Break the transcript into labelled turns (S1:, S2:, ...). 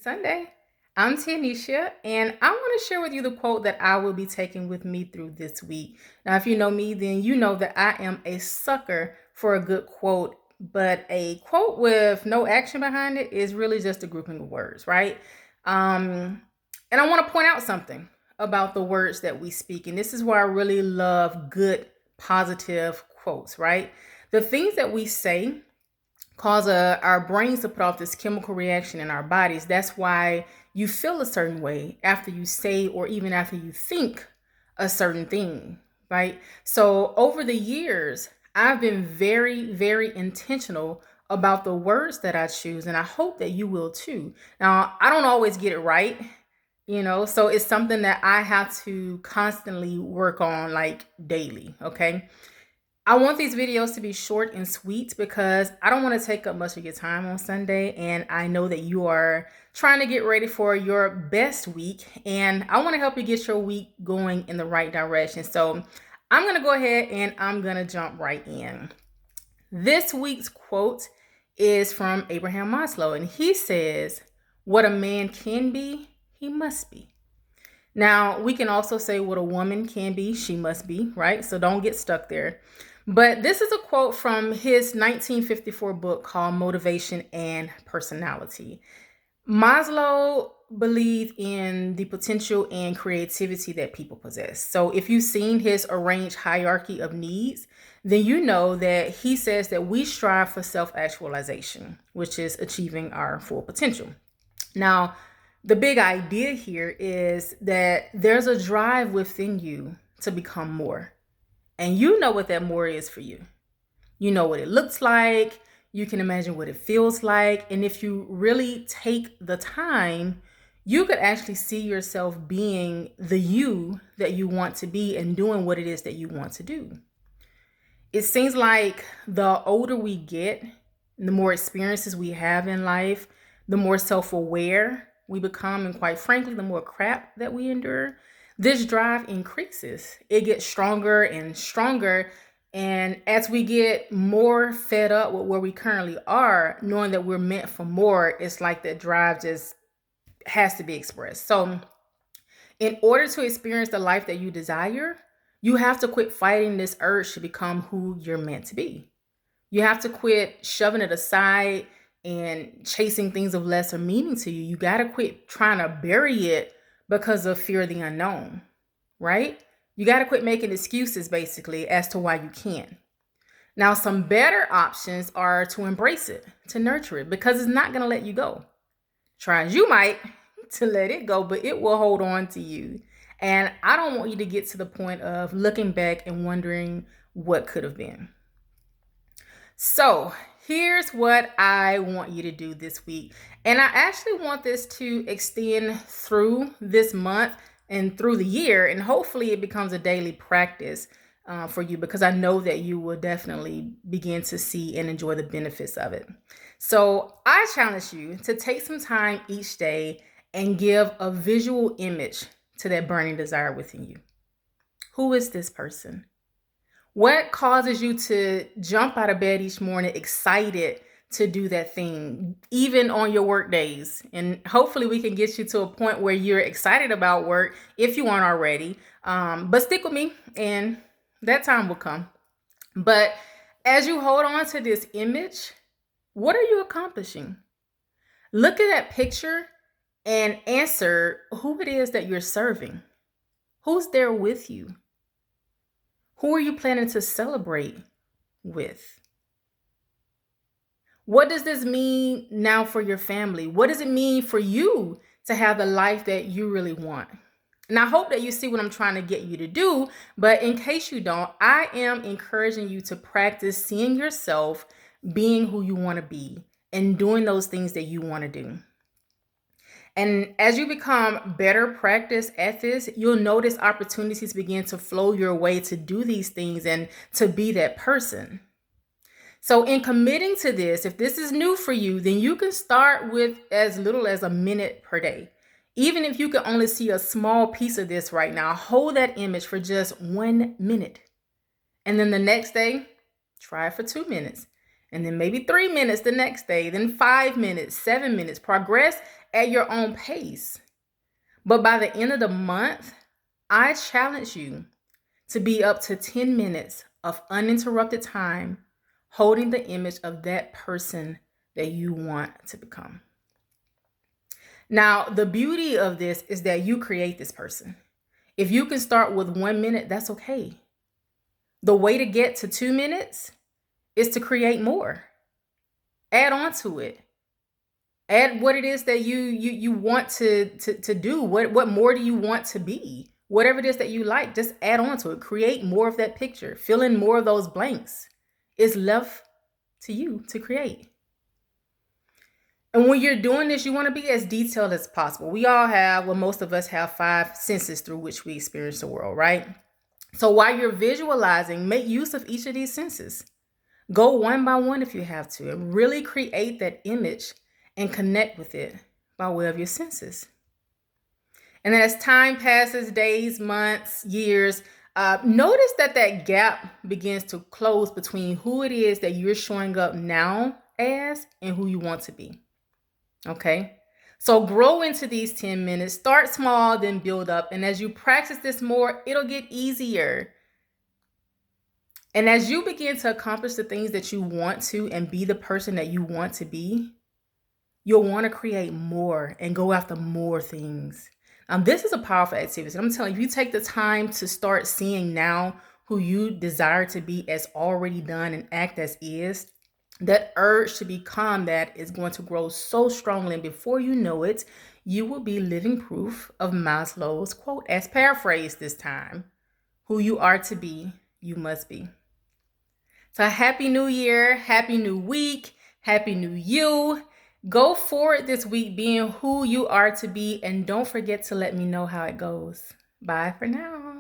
S1: Sunday. I'm Tanisha, and I want to share with you the quote that I will be taking with me through this week. Now, if you know me, then you know that I am a sucker for a good quote, but a quote with no action behind it is really just a grouping of words, right? Um, and I want to point out something about the words that we speak, and this is why I really love good, positive quotes, right? The things that we say cause our brains to put off this chemical reaction in our bodies. That's why you feel a certain way after you say or even after you think a certain thing, right? So over the years, I've been very, very intentional about the words that I choose, and I hope that you will too. Now, I don't always get it right, so it's something that I have to constantly work on, like daily, okay? I want these videos to be short and sweet because I don't want to take up much of your time on Sunday. And I know that you are trying to get ready for your best week. And I want to help you get your week going in the right direction. So I'm going to go ahead and I'm going to jump right in. This week's quote is from Abraham Maslow. And he says, "What a man can be, he must be." Now, we can also say what a woman can be, she must be, right? So don't get stuck there. But this is a quote from his 1954 book called Motivation and Personality. Maslow believed in the potential and creativity that people possess. So if you've seen his arranged hierarchy of needs, then you know that he says that we strive for self-actualization, which is achieving our full potential. Now, the big idea here is that there's a drive within you to become more. And you know what that more is for you. You know what it looks like. You can imagine what it feels like. And if you really take the time, you could actually see yourself being the you that you want to be and doing what it is that you want to do. It seems like the older we get, the more experiences we have in life, the more self-aware we become, and quite frankly, the more crap that we endure, this drive increases. It gets stronger and stronger. And as we get more fed up with where we currently are, knowing that we're meant for more, it's like that drive just has to be expressed. So in order to experience the life that you desire, you have to quit fighting this urge to become who you're meant to be. You have to quit shoving it aside and chasing things of lesser meaning to you. You got to quit trying to bury it because of fear of the unknown, right? You got to quit making excuses basically as to why you can't. Now, some better options are to embrace it, to nurture it, because it's not going to let you go. Try as you might to let it go, but it will hold on to you. And I don't want you to get to the point of looking back and wondering what could have been. So here's what I want you to do this week. And I actually want this to extend through this month and through the year. And hopefully it becomes a daily practice for you, because I know that you will definitely begin to see and enjoy the benefits of it. So I challenge you to take some time each day and give a visual image to that burning desire within you. Who is this person? What causes you to jump out of bed each morning excited to do that thing, even on your work days? And hopefully we can get you to a point where you're excited about work if you aren't already. But stick with me and that time will come. But as you hold on to this image, what are you accomplishing? Look at that picture and answer who it is that you're serving. Who's there with you? Who are you planning to celebrate with? What does this mean now for your family? What does it mean for you to have the life that you really want? And I hope that you see what I'm trying to get you to do. But in case you don't, I am encouraging you to practice seeing yourself being who you want to be and doing those things that you want to do. And as you become better practice at this, you'll notice opportunities begin to flow your way to do these things and to be that person. So in committing to this, if this is new for you, then you can start with as little as a minute per day. Even if you can only see a small piece of this right now, hold that image for just 1 minute. And then the next day, try it for 2 minutes. And then maybe 3 minutes the next day, then 5 minutes, 7 minutes. Progress at your own pace. But by the end of the month, I challenge you to be up to 10 minutes of uninterrupted time holding the image of that person that you want to become. Now, the beauty of this is that you create this person. If you can start with 1 minute, that's okay. The way to get to 2 minutes is to create more. Add on to it. Add what it is that you want to do. What more do you want to be? Whatever it is that you like, just add on to it. Create more of that picture. Fill in more of those blanks. It's left to you to create. And when you're doing this, you want to be as detailed as possible. We all have, well, most of us have 5 senses through which we experience the world, right? So while you're visualizing, make use of each of these senses. Go one by one if you have to, and really create that image and connect with it by way of your senses. And then as time passes, days, months, years, notice that gap begins to close between who it is that you're showing up now as and who you want to be. Okay? So grow into these 10 minutes. Start small, then build up. And as you practice this more, it'll get easier. And as you begin to accomplish the things that you want to and be the person that you want to be, you'll want to create more and go after more things. This is a powerful activity. I'm telling you, if you take the time to start seeing now who you desire to be as already done and act as is, that urge to become that is going to grow so strongly. And before you know it, you will be living proof of Maslow's quote, as paraphrased this time: who you are to be, you must be. So happy new year, happy new week, happy new you. Go forward this week being who you are to be, and don't forget to let me know how it goes. Bye for now.